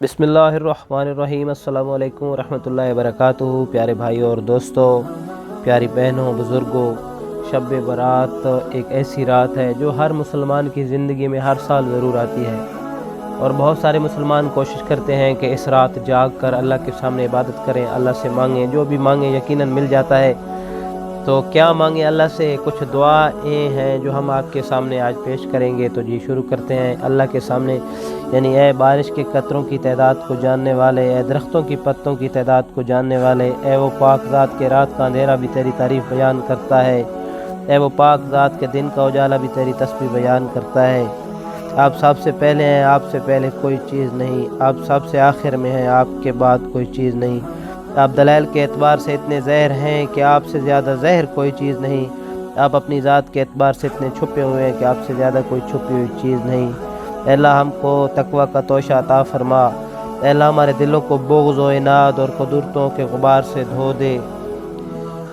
بسم اللہ الرحمن الرحیم۔ السلام علیکم ورحمۃ اللہ وبرکاتہ۔ پیارے بھائیوں اور دوستوں، پیاری بہنوں، بزرگوں، شب برات ایک ایسی رات ہے جو ہر مسلمان کی زندگی میں ہر سال ضرور آتی ہے، اور بہت سارے مسلمان کوشش کرتے ہیں کہ اس رات جاگ کر اللہ کے سامنے عبادت کریں، اللہ سے مانگیں، جو بھی مانگیں یقیناً مل جاتا ہے۔ تو کیا مانگیں اللہ سے؟ کچھ دعائیں ہیں جو ہم آپ کے سامنے آج پیش کریں گے۔ تو شروع کرتے ہیں اللہ کے سامنے، یعنی اے بارش کے قطروں کی تعداد کو جاننے والے، اے درختوں کی پتوں کی تعداد کو جاننے والے، اے وہ پاک ذات کے رات کا اندھیرا بھی تیری تعریف بیان کرتا ہے، اے وہ پاک ذات کے دن کا اجالا بھی تیری تسبیح بیان کرتا ہے۔ آپ سب سے پہلے ہیں، آپ سے پہلے کوئی چیز نہیں، آپ سب سے آخر میں ہیں، آپ کے بعد کوئی چیز نہیں۔ آپ دلائل کے اعتبار سے اتنے ظاہر ہیں کہ آپ سے زیادہ ظاہر کوئی چیز نہیں۔ آپ اپنی ذات کے اعتبار سے اتنے چھپے ہوئے ہیں کہ آپ سے زیادہ کوئی چھپی ہوئی چیز نہیں۔ اے اللہ ہم کو تقوی کا توشہ عطا فرما، اے اللہ ہمارے دلوں کو بغض و عناد اور قدرتوں کے غبار سے دھو دے۔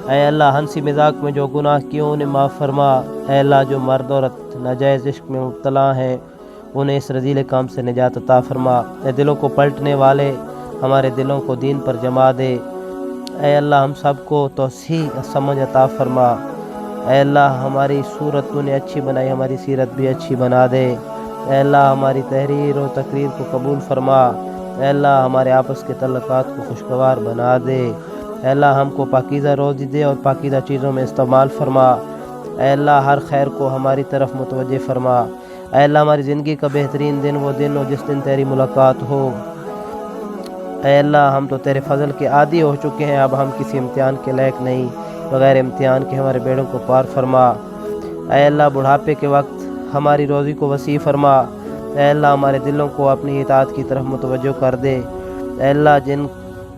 اے اللہ ہنسی مذاق میں جو گناہ کیے انہیں معاف فرما۔ اے اللہ جو مرد عورت ناجائز عشق میں مبتلا ہیں انہیں اس رذیل کام سے نجات عطا فرما۔ اے دلوں کو پلٹنے والے ہمارے دلوں کو دین پر جما دے۔ اے اللہ ہم سب کو توسیع سمجھ عطا فرما۔ اے اللہ ہماری صورت تو نے اچھی بنائی، ہماری سیرت بھی اچھی بنا دے۔ اے اللہ ہماری تحریر و تقریر کو قبول فرما۔ اے اللہ ہمارے آپس کے تعلقات کو خوشگوار بنا دے۔ اے اللہ ہم کو پاکیزہ روزی دے اور پاکیزہ چیزوں میں استعمال فرما۔ اے اللہ ہر خیر کو ہماری طرف متوجہ فرما۔ اے اللہ ہماری زندگی کا بہترین دن وہ دن ہو جس دن تیری ملاقات ہو۔ اے اللہ ہم تو تیرے فضل کے عادی ہو چکے ہیں، اب ہم کسی امتحان کے لائق نہیں، بغیر امتحان کے ہمارے بیڑوں کو پار فرما۔ اے اللہ بڑھاپے کے وقت ہماری روزی کو وسیع فرما۔ اے اللہ ہمارے دلوں کو اپنی اطاعت کی طرف متوجہ کر دے۔ اے اللہ جن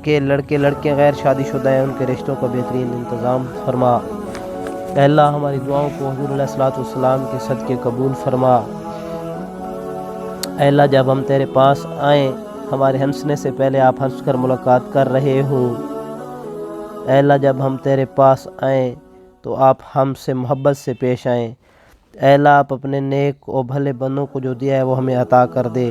کے لڑکے لڑکیاں غیر شادی شدہ ہیں ان کے رشتوں کا بہترین انتظام فرما۔ اے اللہ ہماری دعاؤں کو حضور علیہ الصلوۃ والسلام کے صدقے قبول فرما۔ اے اللہ جب ہم تیرے پاس آئیں ہمارے ہنسنے سے پہلے آپ ہنس کر ملاقات کر رہے ہوں۔ اے اللہ جب ہم تیرے پاس آئیں تو آپ ہم سے محبت سے پیش آئیں۔ اے اللہ آپ اپنے نیک و بھلے بندوں کو جو دیا ہے وہ ہمیں عطا کر دے۔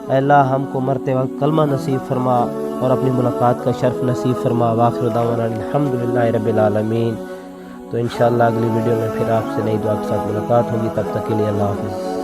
اے اللہ ہم کو مرتے وقت کلمہ نصیب فرما اور اپنی ملاقات کا شرف نصیب فرما۔ وآخر دعوانا الحمدللہ رب العالمین۔ تو انشاءاللہ اگلی ویڈیو میں پھر آپ سے نئی دعا کے ساتھ ملاقات ہوگی، تب تک کے لیے اللہ حافظ۔